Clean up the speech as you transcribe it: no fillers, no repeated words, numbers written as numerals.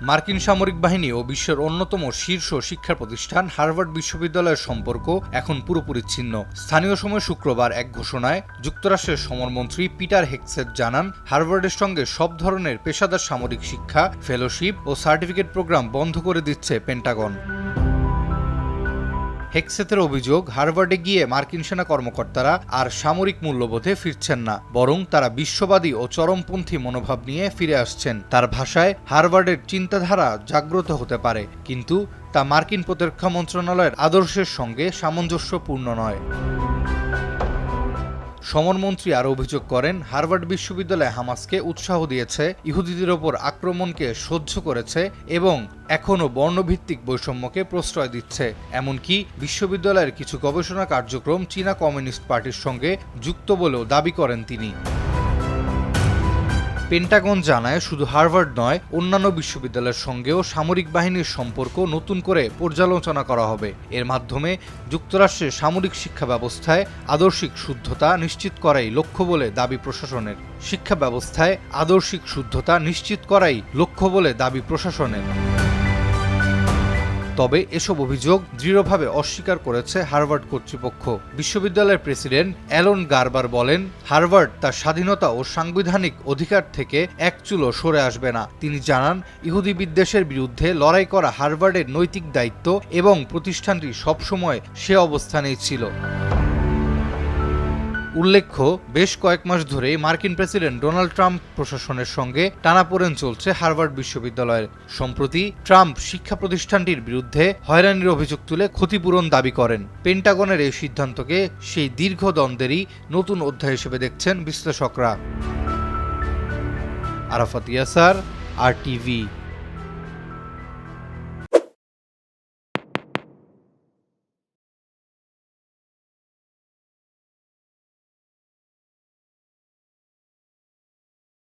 মার্কিন সামরিক বাহিনী ও বিশ্বের অন্যতম শীর্ষ শিক্ষা প্রতিষ্ঠান হার্ভার্ড বিশ্ববিদ্যালয়ের সম্পর্ক এখন পুরোপুরি ছিন্ন। স্থানীয় সময় শুক্রবার এক ঘোষণায় যুক্তরাষ্ট্রের সমরমন্ত্রী পিটার হেগসেট জানান, হার্ভার্ডের সঙ্গে সব ধরনের পেশাদার সামরিক শিক্ষা, ফেলোশিপ ও সার্টিফিকেট প্রোগ্রাম বন্ধ করে দিচ্ছে পেন্টাগন। হেগসেতের অভিযোগ, হার্ভার্ডে গিয়ে মার্কিন সেনা কর্মকর্তারা আর সামরিক মূল্যবোধে ফিরছেন না, বরং তারা বিশ্ববাদী ও চরমপন্থী মনোভাব নিয়ে ফিরে আসছেন। তার ভাষায়, হার্ভার্ডের চিন্তাধারা জাগ্রত হতে পারে, কিন্তু তা মার্কিন প্রতিরক্ষা মন্ত্রণালয়ের আদর্শের সঙ্গে সামঞ্জস্যপূর্ণ নয়। সমরমন্ত্রী আরও অভিযোগ করেন, হার্ভার্ড বিশ্ববিদ্যালয় হামাসকে উৎসাহ দিয়েছে, ইহুদিদের ওপর আক্রমণকে সহ্য করেছে এবং এখনও বর্ণভিত্তিক বৈষম্যকে প্রশ্রয় দিচ্ছে। এমনকি বিশ্ববিদ্যালয়ের কিছু গবেষণা কার্যক্রম চীনা কমিউনিস্ট পার্টির সঙ্গে যুক্ত বলেও দাবি করেন তিনি। পেন্টাগন জানায়, শুধু হার্ভার্ড নয়, অন্যান্য বিশ্ববিদ্যালয়ের সঙ্গেও সামরিক বাহিনীর সম্পর্ক নতুন করে পর্যালোচনা করা হবে। এর মাধ্যমে যুক্তরাষ্ট্রের সামরিক শিক্ষা ব্যবস্থায় আদর্শিক শুদ্ধতা নিশ্চিত করাই লক্ষ্য বলে দাবি প্রশাসনের। তবে এসব অভিযোগ দৃঢ়ভাবে অস্বীকার করেছে হার্ভার্ড কর্তৃপক্ষ। বিশ্ববিদ্যালয়ের প্রেসিডেন্ট অ্যালন গারবার বলেন, হার্ভার্ড তার স্বাধীনতা ও সাংবিধানিক অধিকার থেকে এক চুলও সরে আসবে না। তিনি জানান, ইহুদি বিদ্বেষের বিরুদ্ধে লড়াই করা হার্ভার্ডের নৈতিক দায়িত্ব এবং প্রতিষ্ঠানটি সবসময় সে অবস্থানেই ছিল। উল্লেখ্য, বেশ কয়েক মাস ধরে মার্কিন প্রেসিডেন্ট ডোনাল্ড ট্রাম্প প্রশাসনের সঙ্গে টানাপোড়েন চলছে হার্ভার্ড বিশ্ববিদ্যালয়ের। সম্প্রতি ট্রাম্প শিক্ষা প্রতিষ্ঠানটির বিরুদ্ধে হয়রানির অভিযোগ তুলে ক্ষতিপূরণ দাবি করেন। পেন্টাগনের এই সিদ্ধান্তকে সেই দীর্ঘ দ্বন্দ্বেরই নতুন অধ্যায় হিসেবে দেখছেন বিশ্লেষকরা। আরাফাত ইয়াসার, RTV।